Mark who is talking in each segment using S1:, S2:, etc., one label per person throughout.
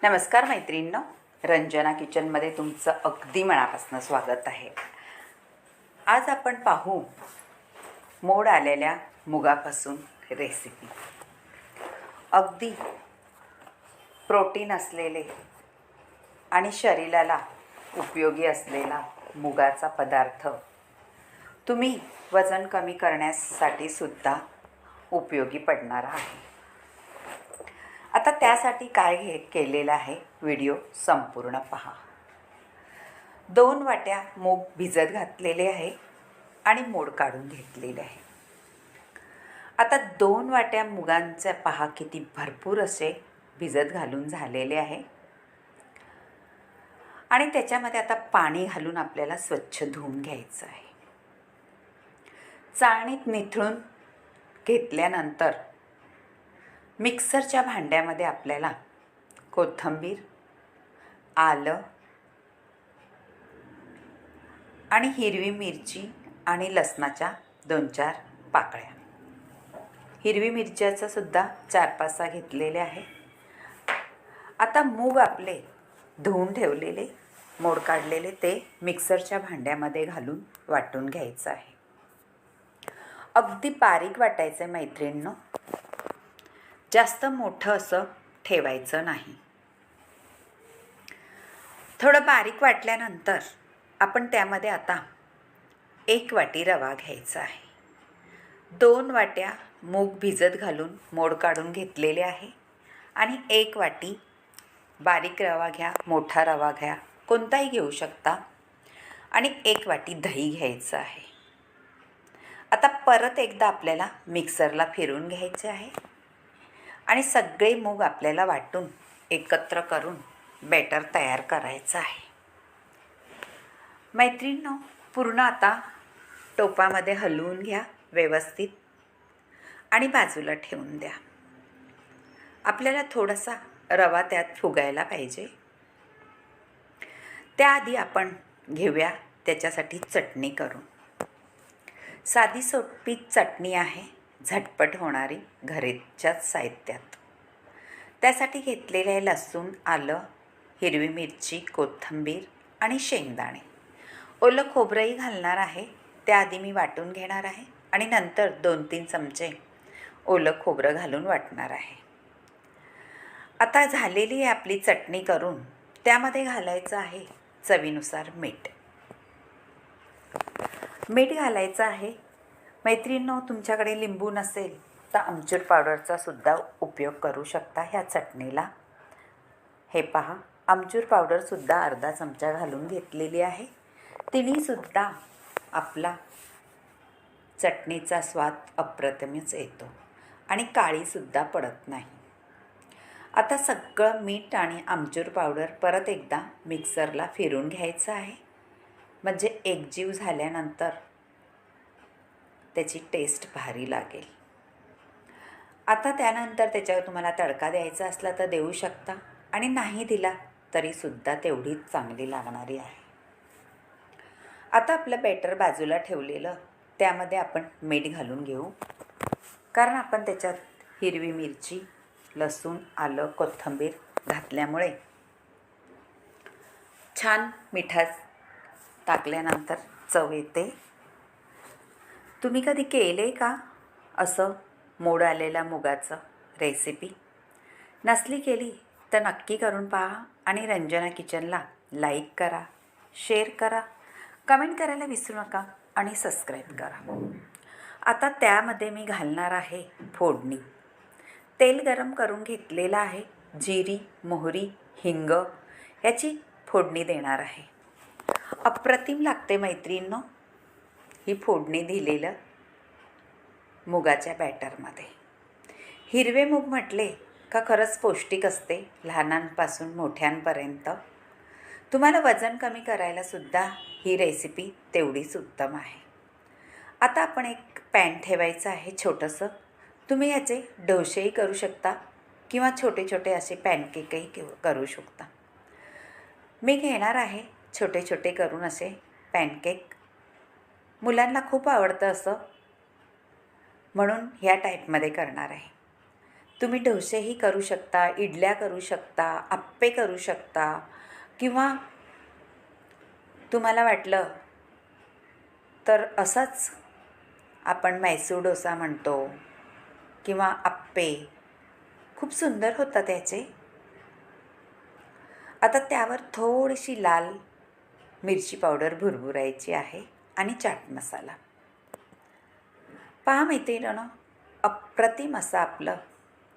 S1: नमस्कार मैत्रिणींनो, रंजना किचनमध्ये तुमचं अगदी मनापासून स्वागत आहे. आज आपण पाहू मोड आलेल्या मुगापासून रेसिपी. अगदी प्रोटीन असलेले आणि शरीराला उपयोगी असलेला मुगाचा पदार्थ तुम्ही वजन कमी करण्यासाठी सुद्धा उपयोगी पडणार आहे. आता त्यासाठी काय केलेलं आहे, व्हिडिओ संपूर्ण पहा. 2 वाट्या मूग भिजत घातलेले आहे आणि मोड काढून घेतलेले आहे. आता 2 वाट्या मुगांचे पहा किती भरपूर असे भिजत घालून झालेले आहे. आणि त्याच्यामध्ये आता पाणी घालून आपल्याला स्वच्छ धुवून घ्यायचं आहे. चाळणीत निथळून घेतल्यानंतर मिक्सरच्या भांड्यामध्ये आपल्याला कोथिंबीर, आलं आणि हिरवी मिरची आणि लसणाच्या 2-4 पाकळ्या, हिरवी मिरच्याचं सुद्धा 4-5 घेतलेले आहे. आता मूग आपले धुवून ठेवलेले, मोड काढलेले ते मिक्सरच्या भांड्यामध्ये घालून वाटून घ्यायचं आहे. अगदी बारीक वाटायचं मैत्रिणींनो, जास्त मोठं असं ठेवायचं नाही. थोडं बारीक वाटल्यानंतर आपण त्यामध्ये आता 1 वाटी रवा घ्यायचा आहे. 2 वाट्या मूग भिजत घालून मोड काढून घेतलेले आहे आणि 1 वाटी बारीक रवा घ्या, मोठा रवा घ्या, कोणताही घेऊ शकता. आणि 1 वाटी दही घ्यायचं आहे. आता परत एकदा आपल्याला मिक्सरला फिरवून घ्यायचे आहे आणि सगळे मूग आपल्याला वाटून एकत्र करून बॅटर तयार करायचं आहे. मैत्रिणींनो, पूर्ण आता टोपामध्ये हलवून घ्या व्यवस्थित आणि बाजूला ठेवून द्या. आपल्याला थोडासा रवा त्यात फुगायला पाहिजे. त्याआधी आपण घेऊया त्याच्यासाठी चटणी करून. साधी सोपी चटणी आहे, झटपट होणारी, घरच्याच साहित्यात. त्यासाठी घेतलेले आहे लसूण, आलं, हिरवी मिरची, कोथिंबीर आणि शेंगदाणे. ओलं खोबरंही घालणार आहे. त्याआधी मी वाटून घेणार आहे आणि नंतर 2-3 चमचे ओलं खोबरं घालून वाटणार आहे. आता झालेली आहे आपली चटणी करून. त्यामध्ये घालायचं आहे चवीनुसार मीठ. मीठ घालायचं आहे. मैत्रिणींनो, तुमच्याकडे लिंबू नसेल तर आमचूर पावडरचा सुद्धा उपयोग करू शकता ह्या चटणीला. हे पहा, आमचूर पावडरसुद्धा अर्धा चमचा घालून घेतलेली आहे. तिनेसुद्धा आपला चटणीचा स्वाद अप्रतिमच येतो आणि काळीसुद्धा पडत नाही. आता सगळं मीठ आणि आमचूर पावडर परत एकदा मिक्सरला फिरून घ्यायचं आहे. म्हणजे एकजीव झाल्यानंतर त्याची टेस्ट भारी लागेल. आता त्यानंतर त्याच्यावर तुम्हाला तडका द्यायचा असला तर देऊ शकता आणि नाही दिला तरीसुद्धा तेवढीच चांगली लागणारी आहे. आता आपलं बॅटर बाजूला ठेवलेलं त्यामध्ये आपण मीठ घालून घेऊ. कारण आपण त्याच्यात हिरवी मिरची, लसूण, आलं, कोथिंबीर घातल्यामुळे छान मिठात टाकल्यानंतर चव येते. तुम्ही कधी केले का असं मोड आलेल्या मुगाचं रेसिपी? नसली केली तर नक्की करून पहा आणि रंजना किचनला लाईक करा, शेअर करा, कमेंट करायला विसरू नका आणि सबस्क्राईब करा. आता त्यामध्ये मी घालणार आहे फोडणी. तेल गरम करून घेतलेलं आहे. जिरी, मोहरी, हिंग याची फोडणी देणार आहे. अप्रतिम लागते मैत्रिणींनो ही फोडणी दिलेलं मुगाच्या बॅटरमध्ये. हिरवे मूग म्हटले का खरंच पौष्टिक असते, लहानांपासून मोठ्यांपर्यंत. तुम्हाला वजन कमी करायला सुद्धा ही रेसिपी तेवढीच उत्तम आहे. आता आपण एक पॅन ठेवायचं आहे छोटंसं. तुम्ही याचे डोसेही करू शकता किंवा छोटे छोटे असे पॅनकेकही करू शकता. मी घेणार आहे छोटे छोटे करून असे पॅनकेक. मुलांना खूप आवडतं असं, म्हणून ह्या टाईपमध्ये करणार आहे. तुम्ही डोसेही करू शकता, इडल्या करू शकता, आप्पे करू शकता, किंवा तुम्हाला वाटलं तर असंच आपण मैसूर डोसा म्हणतो किंवा आप्पे खूप सुंदर होतात त्याचे. आता त्यावर थोडीशी लाल मिरची पावडर भुरभुरायची आहे आणि चाट मसाला. पहा मैत्रिणींनो, अप्रतिम असं आपलं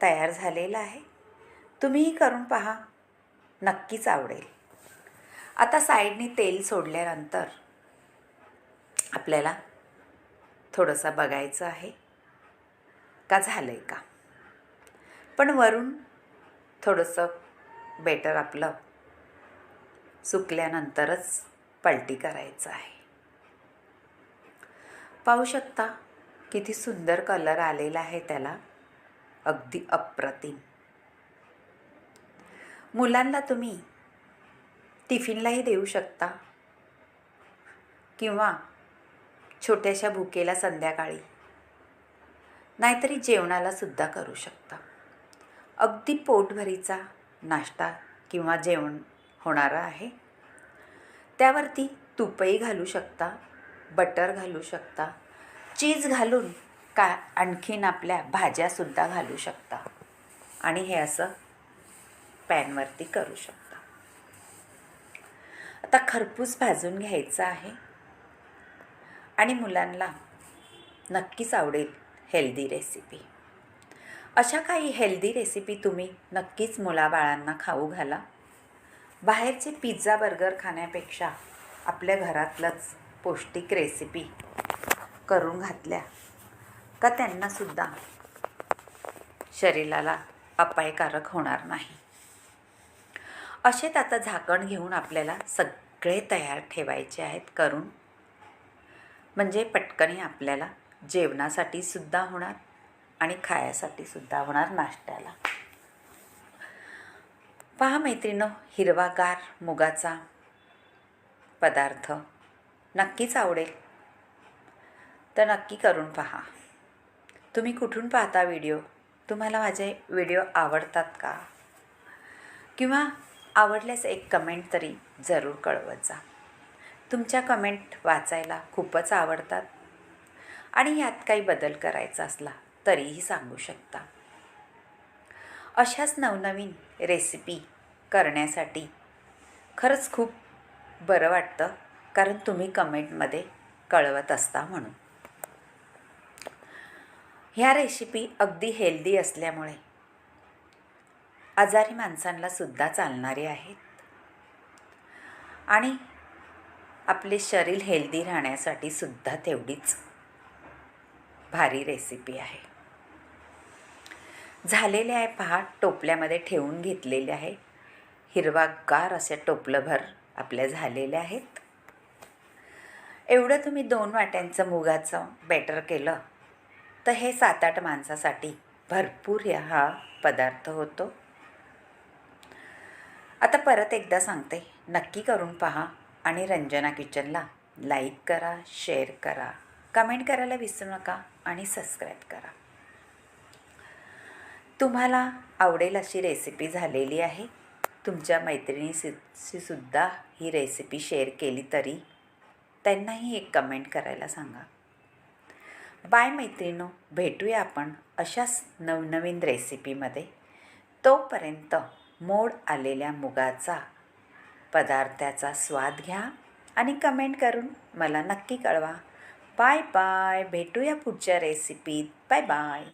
S1: तयार झालेलं आहे. तुम्हीही करून पहा, नक्कीच आवडेल. आता साईडने तेल सोडल्यानंतर आपल्याला थोडंसं बघायचं आहे का झालं आहे का. पण वरून थोडंसं बेटर आपलं सुकल्यानंतरच पलटी करायचं आहे. पाहू शकता किती सुंदर कलर आलेला आहे त्याला, अगदी अप्रतिम. मुलांना तुम्ही टिफिनलाही देऊ शकता किंवा छोट्याशा भुकेला संध्याकाळी, नाहीतरी जेवणाला सुद्धा करू शकता. अगदी पोटभरीचा नाश्ता किंवा जेवण होणारा आहे. त्यावरती तूपही घालू शकता, बटर घालू शकता, चीज घालून आणखीन आपल्या भाज्यासुद्धा घालू शकता आणि हे असं पॅनवरती करू शकता. आता खरपूस भाजून घ्यायचं आहे आणि मुलांना नक्कीच आवडेल हेल्दी रेसिपी. अशा काही हेल्दी रेसिपी तुम्ही नक्कीच मुलाबाळांना खाऊ घाला. बाहेरचे पिझ्झा बर्गर खाण्यापेक्षा आपल्या घरातलंच पौष्टिक रेसिपी करून घातल्या का त्यांनासुद्धा शरीराला अपायकारक होणार नाही. असेच आता झाकण घेऊन आपल्याला सगळे तयार ठेवायचे आहेत करून, म्हणजे पटकन आपल्याला जेवणासाठी सुद्धा होणार आणि खायासाठी सुद्धा होणार नाश्त्याला. पहा मैत्रिणींनो, हिरवागार मुगाचा पदार्थ नक्कीच आवडेल, तर नक्की करून पहा. तुम्ही कुठून पाहता व्हिडिओ? तुम्हाला माझे व्हिडिओ आवडतात का? किंवा आवडल्यास एक कमेंट तरी जरूर कळवत जा. तुमच्या कमेंट वाचायला खूपच आवडतात आणि यात काही बदल करायचा असला तरीही सांगू शकता. अशाच नवनवीन रेसिपी करण्यासाठी खरंच खूप बरं वाटतं, कारण तुम्ही कमेंटमध्ये कळवत असता म्हणून. ह्या रेसिपी अगदी हेल्दी असल्यामुळे आजारी माणसांना सुद्धा चालणारे आहेत आणि आपले शरीर हेल्दी राहण्यासाठी सुद्धा तेवढीच भारी रेसिपी आहे. झालेले आहे पहा, टोपल्यामध्ये ठेवून घेतलेले आहे. हिरवागार असे टोपलंभर आपल्या झालेले आहेत. एवढं तुम्ही 2 वाट्यांचं मुगाचं बॅटर केलं तर हे 7-8 माणसासाठी भरपूर हा पदार्थ होतो. आता परत एकदा सांगते, नक्की करून पहा आणि रंजना किचनला लाईक करा, शेअर करा, कमेंट करायला विसरू नका आणि सबस्क्राईब करा. तुम्हाला आवडेल अशी रेसिपी झालेली आहे. तुमच्या मैत्रिणीशी सुद्धा ही रेसिपी शेअर केली तरी त्यांनाही एक कमेंट करायला सांगा. बाय मैत्रिणींनो, भेटूया आपण अशाच नवनवीन रेसिपीमध्ये. तोपर्यंत मोड आलेल्या मुगाचा पदार्थाचा स्वाद घ्या आणि कमेंट करून मला नक्की कळवा. Bye bye. भेटूया पुढच्या रेसिपीत. Bye bye.